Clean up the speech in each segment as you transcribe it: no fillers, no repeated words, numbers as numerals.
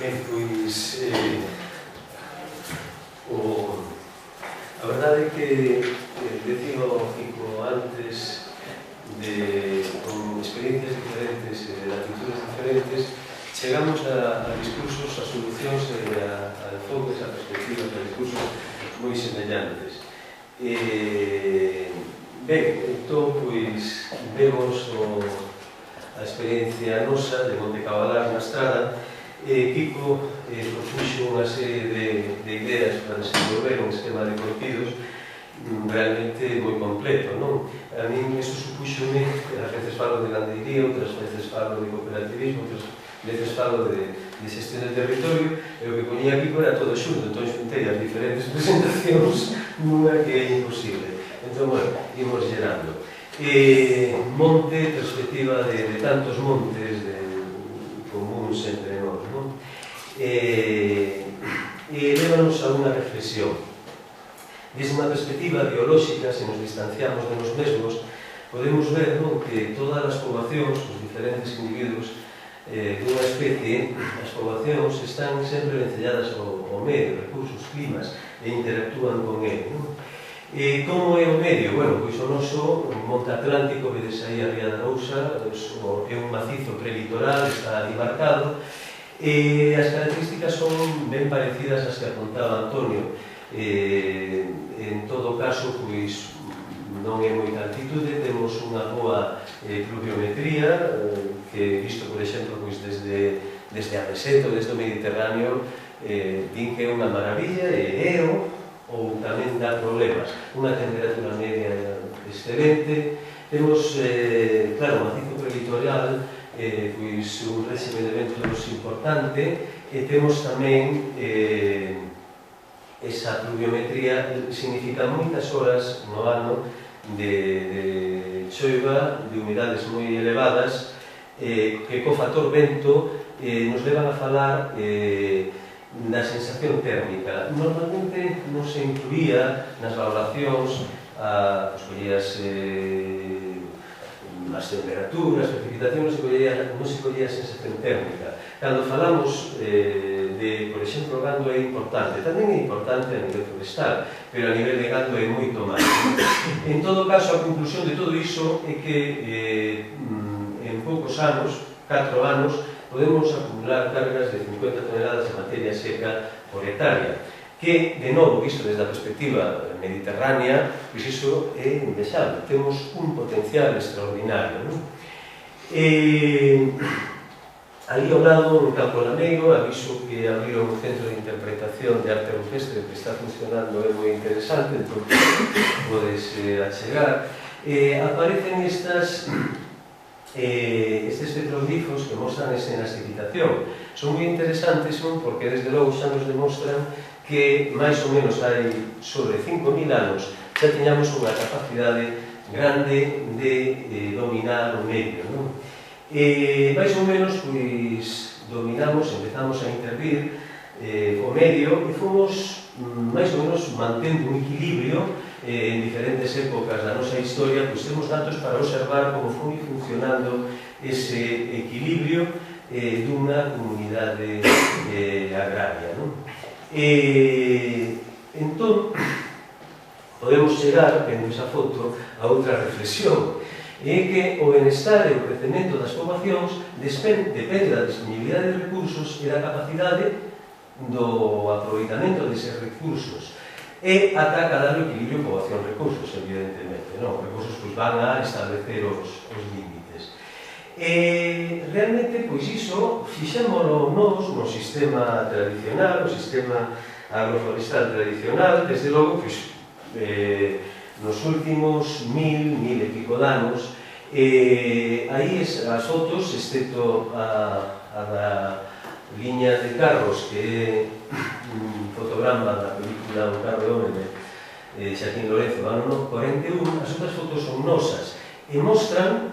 Pois, a verdade é que decío Kiko antes con experiencias diferentes e latitudes diferentes chegamos a discursos, a solucións e a enfoques, a perspectivas, a discursos moi semellantes. Ben, entón, pois, vemos a experiencia nosa de Monte Cabadás na Estrada. Kiko propuxo unha serie de ideas para desenvolver un esquema de contidos realmente moi completo, non? A min iso supúxome, ás veces falo de gandeiría, outras veces falo de cooperativismo, outras veces falo de xestión del territorio, e o que poñía Kiko era todo xunto, entón xuntei as diferentes presentacións nunha que é imposible. Entón, bueno, imos gerando. Monte, perspectiva de tantos montes comuns entre nós, non? Lévanos a unha reflexión. Desde unha perspectiva biolóxica, se nos distanciamos de nos mesmos, podemos ver que todas as poboacións, os diferentes individuos dunha especie, as poboacións están sempre vencelladas ao medio, recursos, climas, e interactúan con ele. Como é o medio? Bueno, pois o noso monte atlántico, vedes aí a Ría da Arousa, é un macizo prelitoral, está ali marcado, e as características son ben parecidas ás que apuntaba Antonio. En todo caso, pois, non é moita altitude, temos unha boa pluviometría, que visto, por exemplo, pois, desde a Meseta ou desde o Mediterráneo, din que é unha maravilla, e é ou tamén dá problemas. Unha temperatura media excelente, temos, claro, un macizo prelitoral, pois un réxime de ventos importante, e temos tamén esa pluviometría, significa moitas horas no ano de choiva, de humidades moi elevadas, que co factor vento nos levan a falar da sensación térmica. Normalmente non se incluía nas valoracións, collías as temperaturas, as precipitacións, non se collía a sensación térmica. Cando falamos de, por exemplo, gando é importante, tamén é importante a nivel forestal, pero a nivel de gando é moito máis. En todo caso, a conclusión de todo iso é que en poucos anos, 4 anos, podemos acumular cargas de 50 toneladas de materia seca por hectárea, que, de novo, visto desde a perspectiva mediterránea, pois iso é indexable. Temos un potencial extraordinario, non? Ali ao lado, no Campo Lameiro, aviso que abriron un centro de interpretación de arte rupestre que está funcionando, é moi interesante, entón podes achegar. Aparecen estes petroglifos que mostran escenas de equitación. Son moi interesantes porque desde logo xa nos demostran que máis ou menos hai sobre 5.000 anos xa tiñamos unha capacidade grande de dominar o medio, non? Mais ou menos, pois, dominamos, empezamos a intervir o medio e fomos máis ou menos mantendo un equilibrio en diferentes épocas da nosa historia, pois temos datos para observar como foi funcionando ese equilibrio dunha comunidade agraria, non? Entón, podemos chegar, vendo esa foto, a outra reflexión, é que o benestar e o crecemento das poboacións depende da disponibilidade de recursos e da capacidade do aproveitamento deses recursos. E ata cada equilibrio poboación-recursos, evidentemente, non? Os recursos pois, van a establecer os límites. Realmente, pois iso, fixémolo nós no sistema tradicional, o sistema agroforestal tradicional, desde logo, pois, nos últimos 1000 e pico de anos, aí as fotos, excepto a da liña de carros, que é un fotograma da película O carro de home de Xaquín Lorenzo, do ano 41, as outras fotos son nosas e mostran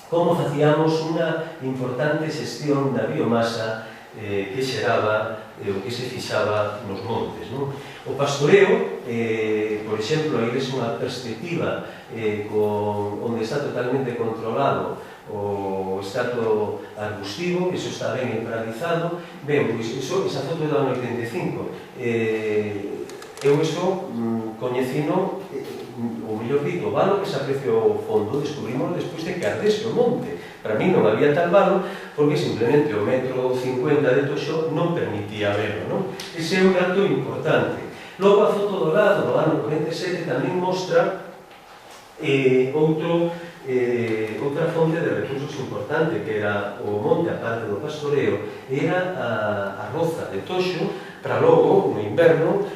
como facíamos unha importante xestión da biomasa que xeraba o que se fixaba nos montes. O pastoreo, por exemplo, aí ves unha perspectiva onde está totalmente controlado o estrato arbustivo, iso está ben emparalizado. Ben, pois esa foto é do ano 85. Eu iso coñecino, ou mellor dito, o valo que se aprecia ao fondo, descubrimos despois de que ardese o monte. Para mí non había tal valo, porque simplemente o 1,50 m de toxo non permitía verlo. Ese é un dato importante. Logo a foto do lado, do ano 47, tamén mostra outra fonte de recursos importante, que era o monte, a parte do pastoreo, era a roza de toxo, para logo, no inverno,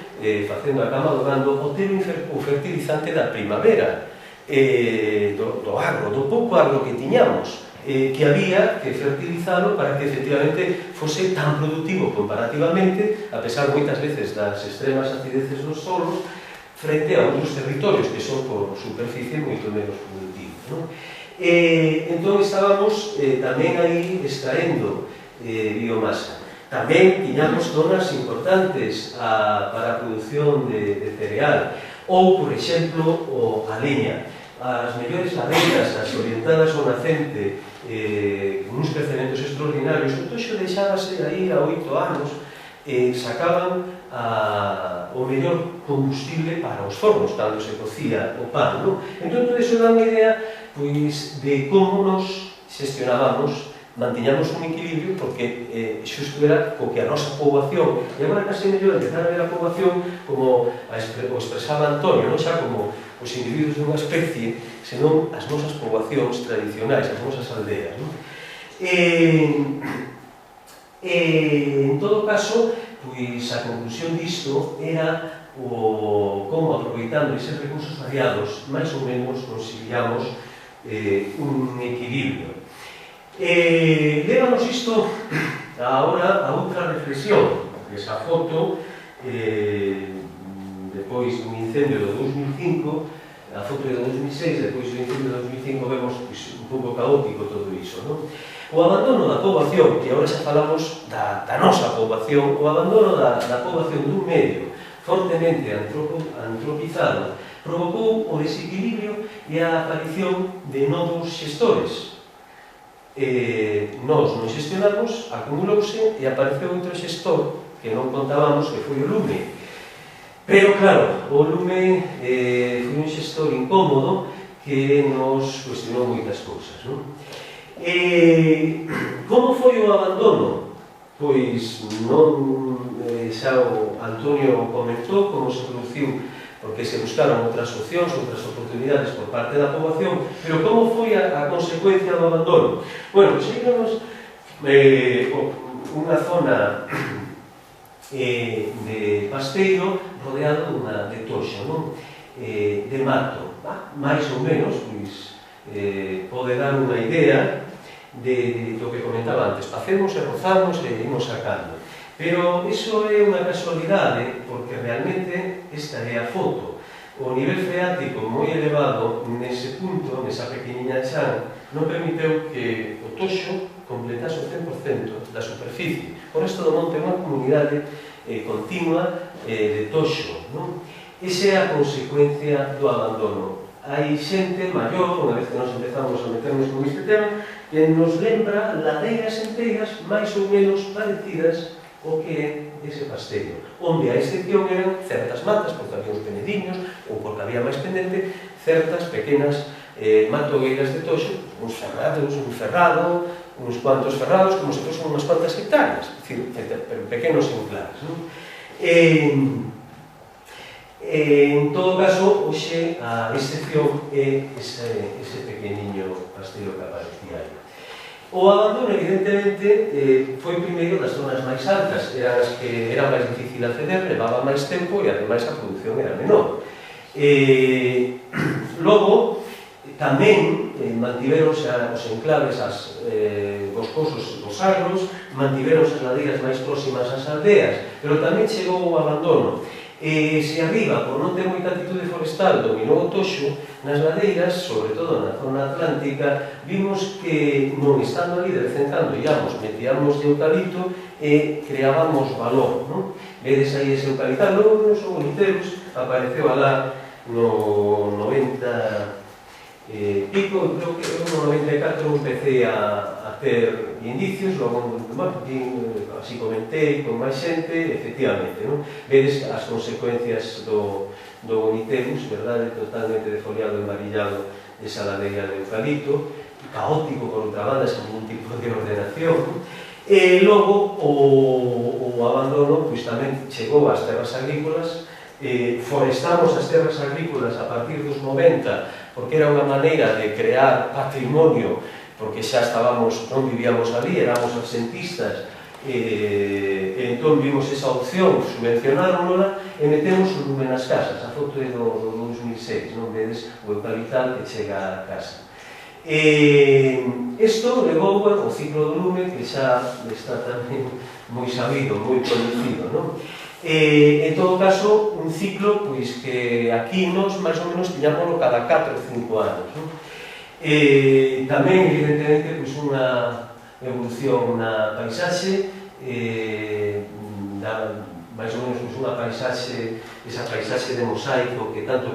facendo a cama do gando, obter o fertilizante da primavera, do agro, do pouco agro que tiñamos, que había que fertilizalo para que efectivamente fose tan productivo comparativamente, a pesar moitas veces das extremas acideces dos solos, frente a outros territorios que son por superficie moito menos productivos. Entón estábamos tamén aí extraendo biomasa. Tamén tiñamos zonas importantes para a produción de cereal, ou, por exemplo, a leña. As mellores ladeiras, as orientadas ao nacente, con uns crecementos extraordinarios, o toxo deixábase aí a 8 anos, sacaban o mellor combustible para os fornos, cando se cocía o pan. Entón, todo iso dá unha idea de como nos xestionábamos, mantiñamos un equilibrio, porque xusto era co que a nosa poboación, e agora case mellor empezar a ver a poboación como o expresaba Antonio, xa como os individuos dunha especie, senón as nosas poboacións tradicionais, as nosas aldeas. En todo caso, a conclusión disto era como, aproveitando eses recursos variados, máis ou menos conseguíamos un equilibrio. Lévanos isto agora a outra reflexión, porque esa foto, depois dun incendio do 2005, a foto de 2006, depois do incendio de 2005, vemos un pouco caótico todo iso. O abandono da poboación, que agora xa falamos da nosa poboación, o abandono da poboación dun medio fortemente antropizado, provocou o desequilibrio e a aparición de novos xestores. Nós non xestionamos, acumulouse e apareceu outro xestor que non contábamos, que foi o lume. Pero, claro, o lume foi un xestor incómodo que nos cuestionou moitas cousas. Como foi o abandono? Pois non, xa o Antonio comentou como se produciu, porque se buscaron outras opcións, outras oportunidades por parte da poboación, pero como foi a consecuencia do abandono? Bueno, pois aí vemos unha zona de pasteiro rodeado de toxo, de mato. Mais ou menos, pois, pode dar unha idea do que comentaba antes. Facemos e rozamos e imos sacando. Pero iso é unha casualidade, porque realmente esta é a foto. O nivel freático moi elevado nese punto, nesa pequeniña chan, non permiteu que o toxo completase o 100% da superficie. O resto do monte é unha comunidade continua de toxo. Esa é a consecuencia do abandono. Hai xente maior, unha vez que nos empezamos a meternos con este tema, que nos lembra ladeiras enteiras máis ou menos parecidas ao que é ese pasteiro, onde a excepción eran certas matas, porque había uns penediños, ou porque había máis pendente, certas pequenas matogueiras de toxo, uns ferrados, un ferrado, uns cuantos ferrados, como se fosen unhas cuantas hectáreas, pequenos enclaves. En todo caso, hoxe a excepción é ese pequeniño pasteiro que aparecía aí. O abandono, evidentemente, foi primeiro das zonas máis altas, eran as que era máis difícil acceder, levaba máis tempo e, ademais, a produción era menor. Logo, tamén mantiveronse os enclaves boscosos dos agros, mantiveronse as ladeiras máis próximas ás aldeas, pero tamén chegou o abandono. Se arriba, por non ter moita actitude forestal, dominou o toxo, nas ladeiras, sobre todo na zona atlántica, vimos que non estando ali de vez en cando íamos, metíamos de eucalipto e creábamos valor, non? Vedes aí ese eucaliptal, logo nos Boniteros apareceu alá no 90 pico, creo que no 94 empecé a ter indicios, logo, bueno, así comentei con máis xente, efectivamente, non? Vedes as consecuencias do Boniterus, verdade, totalmente defoliado e amarillado esa ladeira de eucalipto, caótico por outra banda, sen ningún tipo de ordenación, e logo o abandono pois tamén chegou ás terras agrícolas. Forestamos as terras agrícolas a partir dos 90 porque era unha maneira de crear patrimonio, porque xa estábamos, non vivíamos ali, éramos absentistas, e entón vimos esa opción, subvencionárnosla e metemos o lume nas casas. A foto é do 2006, non vedes o eucaliptal que chega a casa. Isto levou o ciclo do lume, que xa está tamén moi sabido, moi conocido, non? En todo caso, un ciclo pois que aquí nos, máis ou menos, tiñámoslo cada 4 ou 5 anos, non? Tamén, evidentemente, pois unha evolución na paisaxe, máis ou menos unha paisaxe, esa paisaxe de mosaico que tanto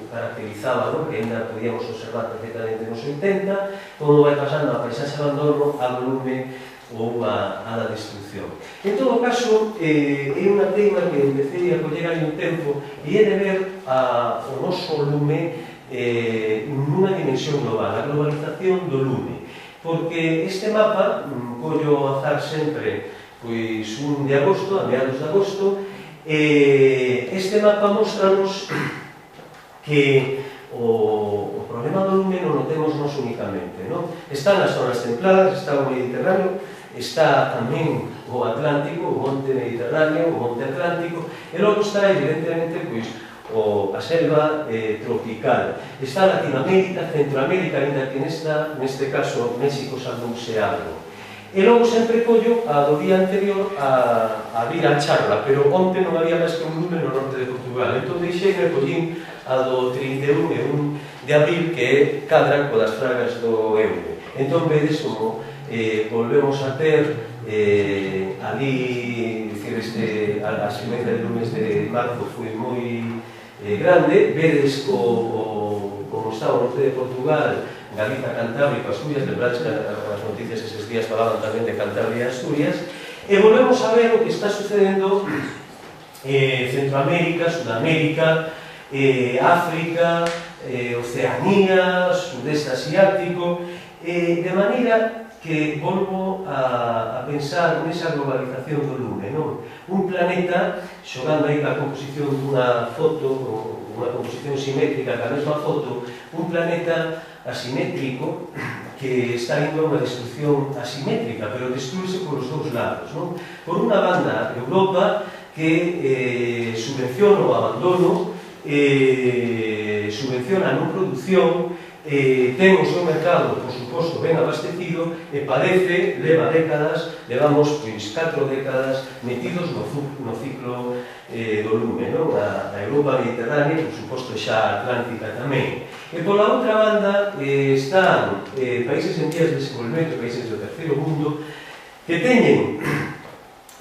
caracterizaba, non? Que ainda podíamos observar perfectamente nos 80, todo vai pasando a paisaxe abandono, a volume ou a da destrucción. En todo caso, é unha teima que empecé a coller hai un tempo e é de ver o noso lume nunha dimensión global, a globalización do lume. Porque este mapa, collo azar sempre, pois un de agosto, a meados de agosto, este mapa mostranos que o problema do lume non o temos nos únicamente, non? Está nas zonas templadas, está o Mediterráneo, está tamén o Atlántico, o monte Mediterráneo, o monte Atlántico, e logo está, evidentemente, pois, a selva tropical. Está Latinoamérica, Centroamérica, ainda que neste caso México salvouse algo. E logo sempre collo a do día anterior a vir a charla, pero onte non había máis que un lume no norte de Portugal. Entón deixei e collín a do 31 e 1 de abril, que é cadra coas fragas do Eure. Entón vedes como volvemos a ter ali, a secuencia de lumes de marzo foi moi grande. Vedes como está o norte de Portugal, Galiza, Cantabria, Asturias, lembrades que as noticias eses días falaban tamén de Cantabria e Asturias, e volvemos a ver o que está sucedendo Centroamérica, Sudamérica, África, Oceanía, Sudeste Asiático, de maneira que volvo a pensar nesa globalización do lume, non? Un planeta, xogando aí ca composición dunha foto, unha composición simétrica ca mesma foto, un planeta asimétrico que está indo a unha destrucción asimétrica, pero destruirse polos dous lados, non? Por unha banda, Europa, que subvenciona o abandono, subvenciona a non produción, ten o seu mercado, por suposto, ben abastecido, e parece, leva décadas, levamos 4 décadas metidos no ciclo do lume, non? A Europa mediterránea, por suposto, xa atlántica tamén. E pola outra banda están países en vías de desenvolvemento, países do terceiro mundo, que teñen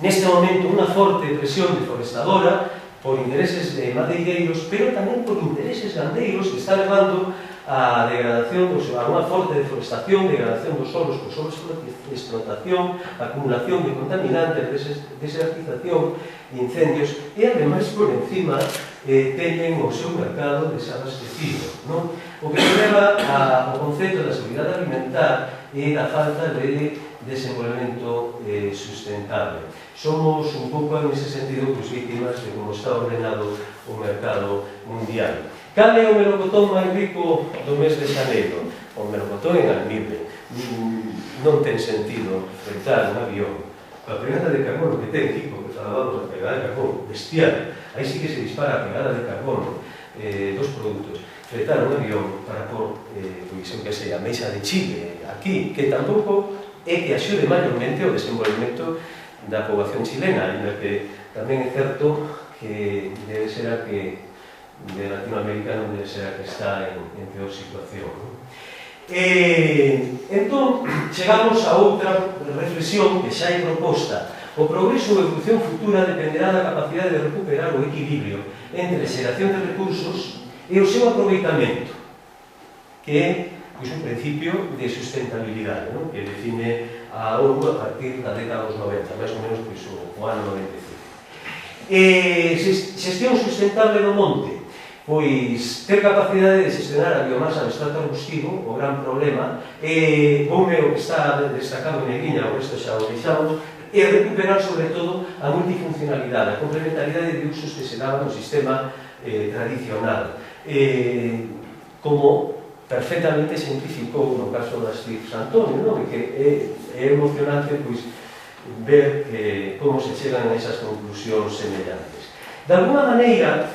neste momento unha forte presión deforestadora por intereses madeireiros, pero tamén por intereses gandeiros que está levando a degradación, a unha forte deforestación, degradación dos solos por sobreexplotación, acumulación de contaminantes, desertización, incendios, e ademais por encima teñen o seu mercado desabastecido, non? O que leva ao concepto da seguridade alimentar e da falta de desenvolvemento sustentable. Somos un pouco en ese sentido vítimas de como está ordenado o mercado mundial. Cal é o melocotón máis rico do mes de xaneiro? O melocotón en almíbar. Non ten sentido fretar un avión. A pegada de carbono que ten, Kiko, que falábamos da pegada de carbono, bestial. Aí sí que se dispara a pegada de carbono dos produtos. Fretar un avión para por, pois, que sei, a mesa de Chile, aquí, que tampouco é que axude maiormente o desenvolvemento da poboación chilena, ainda que tamén é certo que debe ser a que de latinoamericano debe ser a que está en peor situación, non? Entón, chegamos a outra reflexión que xa é proposta. O progreso ou evolución futura dependerá da capacidade de recuperar o equilibrio entre a xeración de recursos e o seu aproveitamento, que é un principio de sustentabilidade, non? Que define a ONU a partir da década dos 90, máis ou menos o ano 95. Xestión sustentable do monte. Pois ter capacidade de xestionar a biomasa no estrato arbustivo, o gran problema, como o que está destacado en negriña, o resto xa o deixamos, e recuperar sobre todo a multifuncionalidade, a complementariedade de usos que se daban no sistema tradicional. Como perfectamente simplificou no caso da Steve Antonio, non? Que é emocionante pois, ver como se chegan a esas conclusións semellantes. De alguna maneira,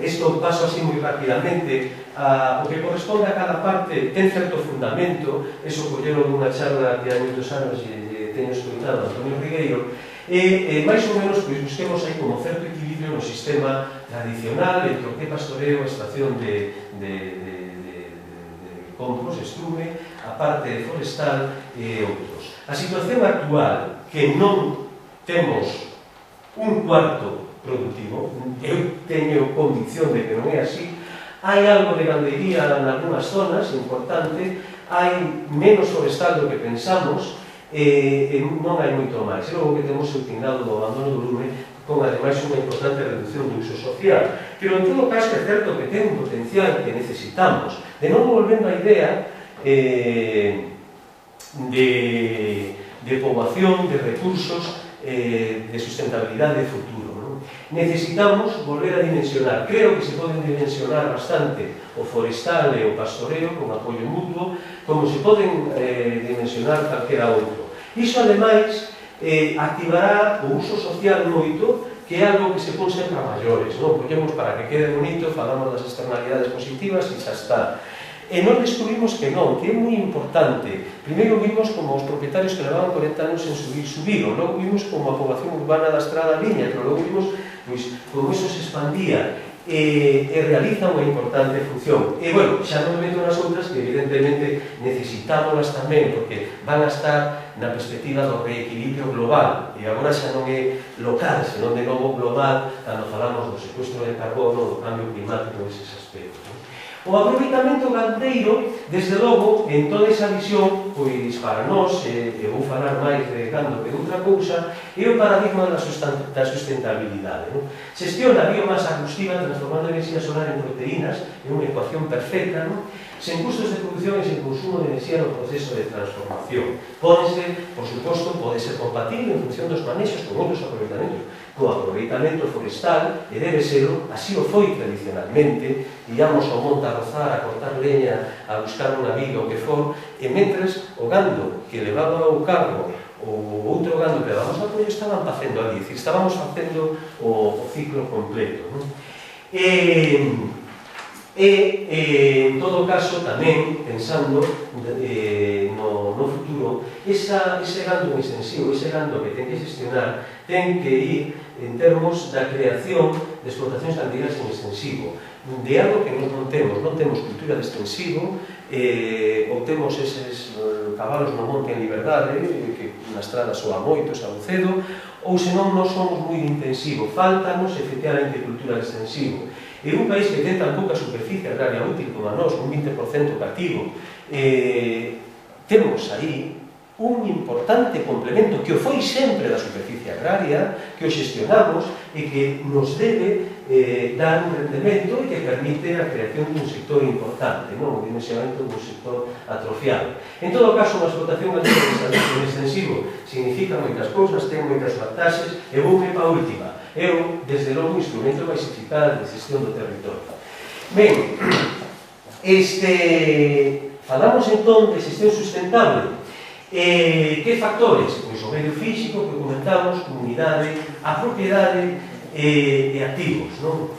isto paso así moi rapidamente, o que corresponde a cada parte ten certo fundamento, eso collero dunha charla que hai moitos anos e teño escoitado a Antonio Rigueiro, e máis ou menos pois, busquemos aí como certo equilibrio no sistema tradicional entre o que pastoreo, a estación de compos, estrume, a parte forestal e outros. A situación actual, que non temos un cuarto productivo, eu teño convicción de que non é así, hai algo de gandería en algunhas zonas importante, hai menos forestal do que pensamos, e non hai moito máis. E logo que temos o tinglado do abandono do lume, con ademais unha importante reducción do uso social. Pero en todo caso é certo que ten un potencial que necesitamos. De novo volvendo á idea de poboación, de recursos, de sustentabilidade de futuro. Necesitamos volver a dimensionar. Creo que se poden dimensionar bastante o forestal e o pastoreo con apoio mutuo, como se poden dimensionar calquera outro. Iso, ademais, activará o uso social moito, que é algo que se pon sempre a maiores, non? Collemos para que quede bonito, falamos das externalidades positivas e xa está. E non descubrimos que non, que é moi importante. Primeiro vimos como os propietarios que levaban 40 anos en subiron, logo vimos como a población urbana da Estrada Liña, pero logo vimos pois, como eso se expandía e realiza unha importante función. E, bueno, xa non me meto nas outras que evidentemente necesitámolas tamén, porque van a estar na perspectiva do reequilibrio global, e agora xa non é local, senón de novo global, cando falamos do secuestro de carbono, do cambio climático, eses aspectos. O aproveitamento gandeiro, desde logo, en toda esa visión, pois para nós, e vou falar máis de gando que de outra cousa, é o paradigma da sustentabilidade. Xestión da biomasa arbustiva transformando enerxía solar en proteínas, é unha ecuación perfecta, sen custos de produción e sen consumo de enerxía no proceso de transformación. Pódense, por suposto, pode ser compatible en función dos manexos con outros aproveitamentos, co aproveitamento forestal, e debe serlo, así o foi tradicionalmente, íamos ao monte a rozar, a cortar leña, a buscar unha viga o que for, e mentres o gando que levaba o carro, o outro gando que levamos a apoio, estaban facendo ali, dicir, estábamos facendo o ciclo completo. En todo caso, tamén, pensando no futuro, ese gando extensivo, ese gando que ten que gestionar, ten que ir en termos da creación de explotacións gandeiras en extensivo, de algo que non temos cultura de extensivo, ou temos eses cabalos no monte en liberdade, que na estrada soa moito, xa cedo, ou senón non somos moi intensivo, faltanos efectivamente cultura de extensivo. E un país que ten tan pouca superficie agraria útil como a nós, un 20% cativo, temos aí un importante complemento que o foi sempre da superficie agraria, que o xestionamos e que nos debe dar un rendemento e que permite a creación dun sector importante, non? O dimensionamento dun sector atrofiado. En todo caso, unha explotación en extensivo significa moitas cousas, ten moitas vantaxes, e voume pa última. É, desde logo, un instrumento máis eficaz de gestión do territorio. Ben, falamos entón de gestión sustentable. Que factores? Pois o medio físico que comentamos, comunidade, a propiedade e activos, non?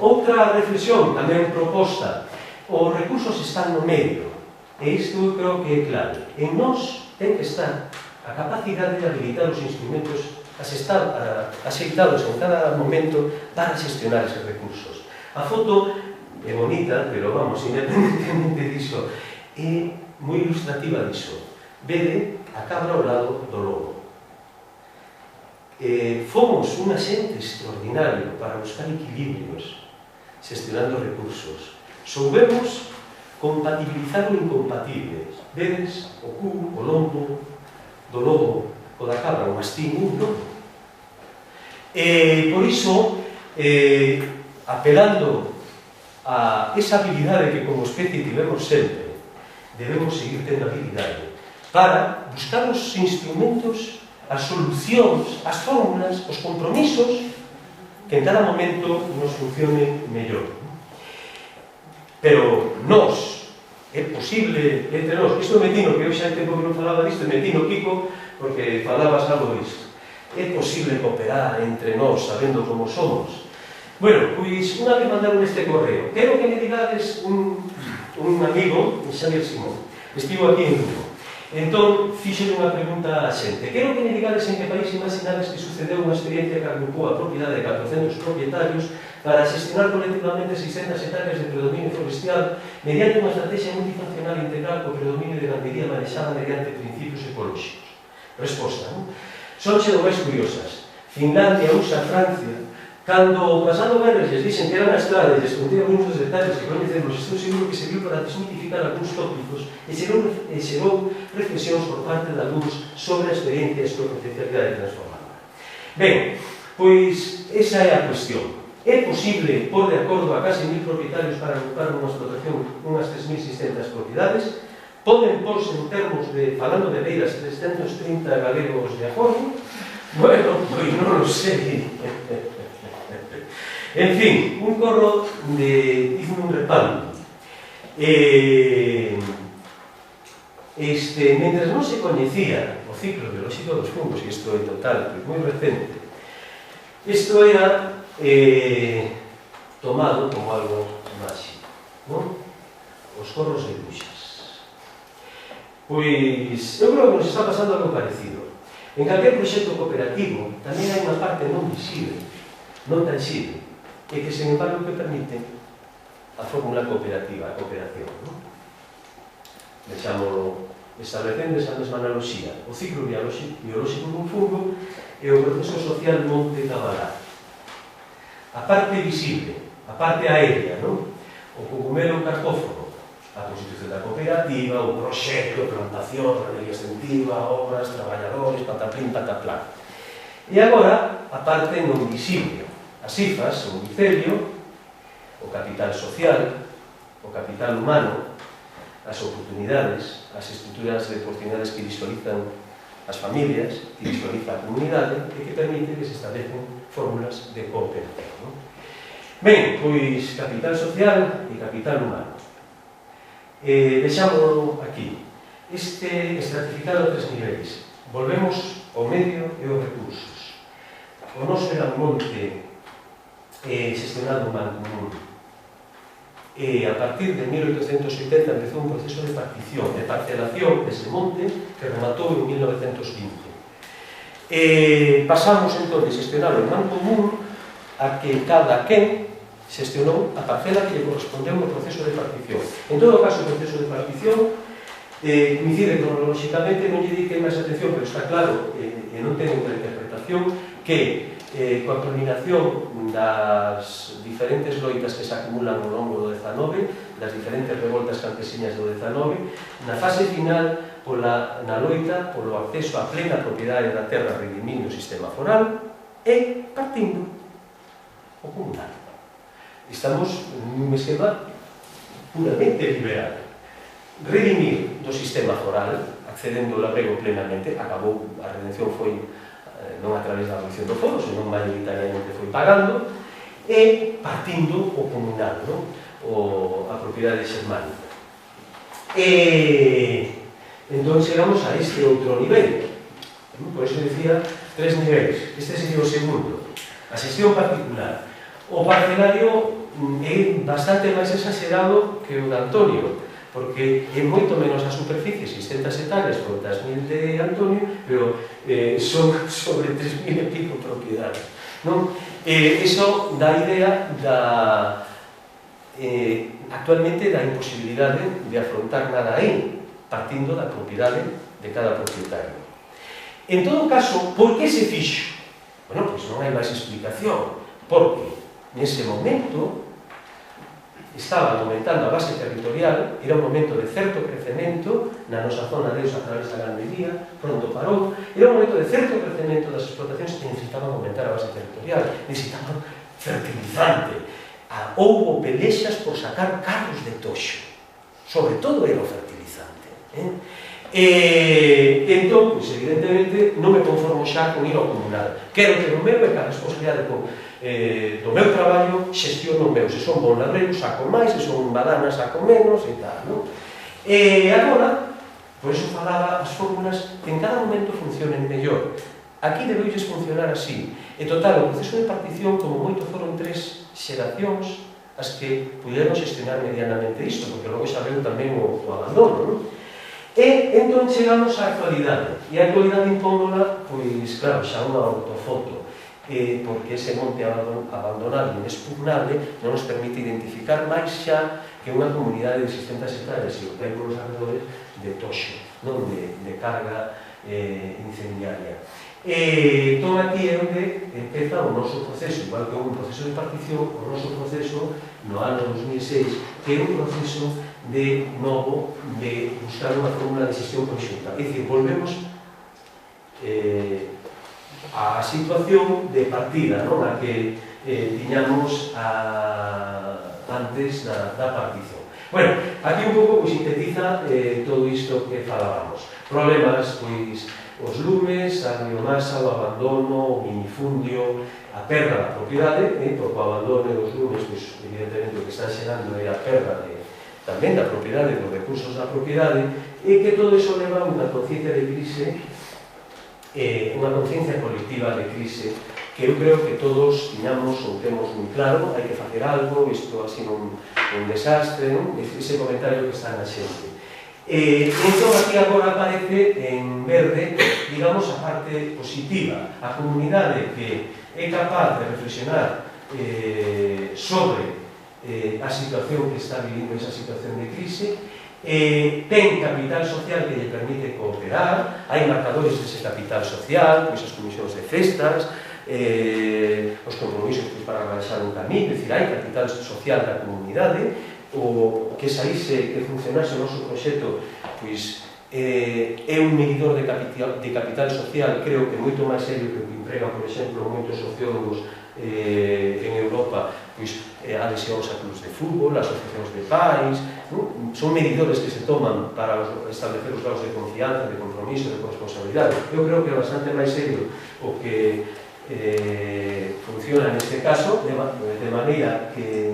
Outra reflexión tamén proposta, os recursos están no medio, e isto creo que é claro. En nós ten que estar a capacidade de habilitar os instrumentos axeitados en cada momento para xestionar eses recursos. A foto é bonita, pero vamos, independentemente diso, é moi ilustrativa diso. Vede a cabra ao lado do lobo. Fomos un axente extraordinario para buscar equilibrios, xestionando recursos. Soubemos compatibilizar o incompatible. Vedes o cu, o lombo do lobo, o da cabra, o mastín, un lobo. Por iso, apelando a esa habilidade que como especie tivemos sempre, debemos seguir tendo habilidade para buscar os instrumentos, as solucións, as fórmulas, os compromisos que en cada momento nos funcionen mellor. Pero nós, é posible entre nós, isto me tino, que eu xa hai tempo que non falaba disto, me tino, Kiko, porque falabas algo disto. É posible cooperar entre nós, sabendo como somos. Bueno, pois, unha vez mandaron este correo. Quero que me digades un amigo, Xavier Simón, estivo aquí en Lugo. Entón, fixen unha pregunta a xente. Quero que me digades en que país imaginades que sucedeu unha experiencia que agrupou a propiedade de 400 propietarios para xestionar colectivamente 600 hectáreas de predominio forestal mediante unha estrategia multifuncional integral co predominio de gandería manexada mediante principios ecolóxicos. Resposta, non? Son xedo máis curiosas. Finlandia usa Francia. Cando o pasado venres les dixen que era unha estrada e les conté algúns dos detalles que coñecemos, estou seguro que serviu para desmitificar algúns tópicos e xerou reflexións por parte de algúns sobre a experiencia e a súa potencialidade transformada. Ben, pois esa é a cuestión. É posible pôr de acordo a case 1000 propietarios para agrupar nunha explotación unhas 3600 propiedades? Poden porse en termos de, falando de beiras, 330 galegos de acordo? Bueno, pois non o sei. En fin, un corro de un repando. Mentre non se coñecía o ciclo biolóxico dos fungos, e isto é total, moi recente, isto era tomado como algo máxico, non? Os corros de bruxas. Pois, eu creo que nos está pasando algo parecido. En calquer proxecto cooperativo tamén hai unha parte non visible, non tangible, e que, sen embargo, que permite a fórmula cooperativa, a cooperación. Deixámoslo establecendo esa mesma analoxía. O ciclo biolóxico dun fungo e o proceso social monte cabalá. A parte visible, a parte aérea, non? O cogumelo cartófono, a constitución da cooperativa, o proxecto, plantación, remedia extensiva, obras, traballadores, pataplín, pataplán. E agora, a parte non visible, as cifras, o micelio, o capital social, o capital humano, as oportunidades, as estruturas de oportunidades que visualizan as familias, que visualiza a comunidade e que permite que se establecen fórmulas de cooperación. Ben, pois, capital social e capital humano. Deixámoslo aquí. Este estratificado a 3 niveis. Volvemos ao medio e aos recursos. O noso era un monte xestionado un banco común. A partir de 1880 empezou un proceso de partición, de parcelación dese monte que rematou en 1920. Pasamos entón de xestionar o banco común a que cada quen xestionou a parcela que lle correspondeu no proceso de partición. En todo caso, o proceso de partición coincide cronolóxicamente, non lle dediquei máis atención, pero está claro, e non ten outra interpretación, que coa culminación das diferentes loitas que se acumulan ao longo do XIX, das diferentes revoltas campesiñas do XIX, na fase final, na loita polo acceso á plena propiedade da terra redimindo o sistema foral e partindo o comunal. Estamos nun esquema puramente liberal. Redimir do sistema foral, accedendo ao labrego plenamente, acabou, a redención foi non a través da abolición do foro, senón maioritariamente foi pagando, e partindo o comunal, a propiedade xermánica. Entón chegamos a este outro nivel. Por iso decía 3 niveis. Este sería o segundo. A xestión particular. O parcelario é bastante máis exagerado que o de Antonio, porque é moito menos a superficie, 600 hectáreas contra as 1000 de Antonio, pero son sobre 3000 e pico propiedades. Iso dá idea da actualmente da imposibilidade de afrontar nada aí, partindo da propiedade de cada propietario. En todo caso, por que se fixo? Bueno, pois non hai máis explicación, porque nese momento estaba aumentando a base territorial, era un momento de certo crecemento na nosa zona de Deus a través da gandería, pronto parou, era un momento de certo crecemento das explotacións que necesitaban aumentar a base territorial, necesitaban fertilizante. Houbo pelexas por sacar carros de toxo, sobre todo era o fertilizante. Entón, pois, evidentemente, non me conformo xa con ir ao comunal. Quero ter o meu e cada responsabilidade do meu traballo xestiono o meu. Se son bon ladreiro, saco máis, se son badana, saco menos e tal. E agora, por iso falaba as fórmulas que en cada momento funcionen mellor. Aquí debeulles funcionar así. E total, o proceso de partición, como moito, foron 3 xeracións as que puderon xestionar medianamente isto, porque logo xa veu tamén o abandono. E entón chegamos á actualidade. E a actualidade impóndola, pois, claro, xa unha ortofoto, porque ese monte abandonado e inexpugnable non nos permite identificar máis xa que unha comunidade de 600 hectáreas e o que hai polos arredores de toxo, non de carga incendiaria. Entón aquí é onde empeza o noso proceso, igual que un proceso de partición, o noso proceso no ano 2006, que é un proceso de novo de buscar unha fórmula de xestión conxunta. É dicir, volvemos a situación de partida, non? A que tiñamos antes da partición. Bueno, aquí un pouco sintetiza todo isto que falábamos. Problemas, pois, os lumes, a biomasa, o abandono, o minifundio, a perda da propiedade, porque o abandono e os lumes, pois, evidentemente, o que están xerando é a perda tamén da propiedade, dos recursos da propiedade, e que todo iso leva a unha conciencia de crise, unha conciencia colectiva de crise, que eu creo que todos tiñamos ou temos moi claro, hai que facer algo, isto ha sido un desastre, ese comentario que está na xente. Entón, aquí agora aparece en verde, digamos, a parte positiva, a comunidade que é capaz de reflexionar sobre a situación que está vivindo, esa situación de crise, ten capital social que lle permite cooperar, hai marcadores dese capital social, pois as comisións de festas, os compromisos para arranxar un camiño, é dicir, hai capital social da comunidade, o que saíse, que funcionase o noso proxecto, pois é un medidor de capital social, creo que moito máis serio que o que empregan, por exemplo, moitos sociólogos en Europa, pois adhesións a clubs de fútbol, asociacións de pais, son medidores que se toman para establecer os graus de confianza, de compromiso, de corresponsabilidade. Eu creo que é bastante máis serio o que funciona neste caso, de maneira que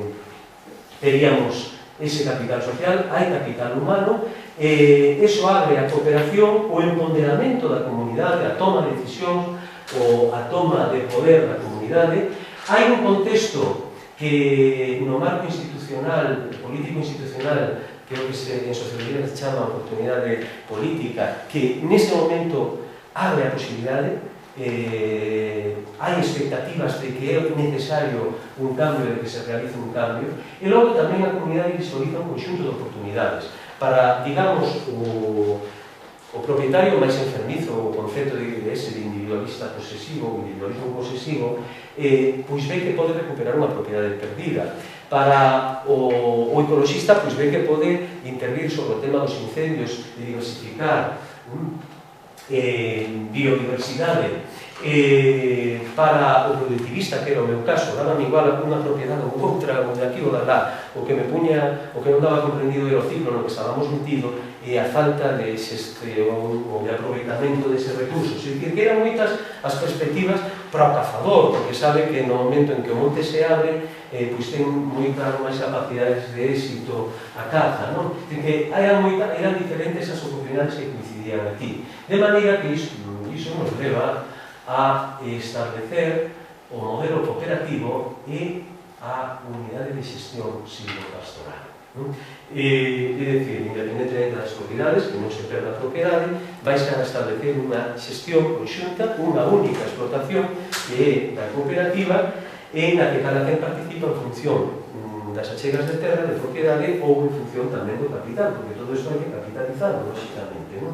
teríamos ese capital social, hai capital humano, eso abre a cooperación, o empoderamento da comunidade, a toma de decisións, ou a toma de poder da comunidade. Hai un contexto que no marco institucional, político-institucional, que é o que en sociologia se chama oportunidade política, que neste momento abre a posibilidade, hai expectativas de que é necesario un cambio, de que se realice un cambio, e logo tamén a comunidade visualiza un conxunto de oportunidades para, digamos, o propietario máis enfermizo, o concepto de ese de individualista posesivo, o individualismo posesivo, pois ve que pode recuperar unha propiedade perdida. Para o ecologista, pois ve que pode intervir sobre o tema dos incendios, de diversificar biodiversidade. Para o productivista, que era o meu caso, daba igual unha propiedade ou outra, ou de aquí ou de lá, o que me puña, o que non daba comprendido era o ciclo no que estábamos metido e a falta de xestión ou de aproveitamento dese recurso. É dicir, que eran moitas as perspectivas para o cazador, porque sabe que no momento en que o monte se abre, pois ten moitas máis capacidades de éxito a caza, non? Que eran diferentes as oportunidades que coincidían aquí. De maneira que iso nos leva a establecer o modelo cooperativo e a unidade de xestión silvopastoral. non? E dicir, independentemente das propiedades, que non se perda a propiedade, vais a establecer unha xestión conxunta, unha única explotación que é da cooperativa e na que cada quen participa en función das achegas de terra, de propiedade ou en función tamén do capital, porque todo isto hai que capitalizarlo, lógicamente, non?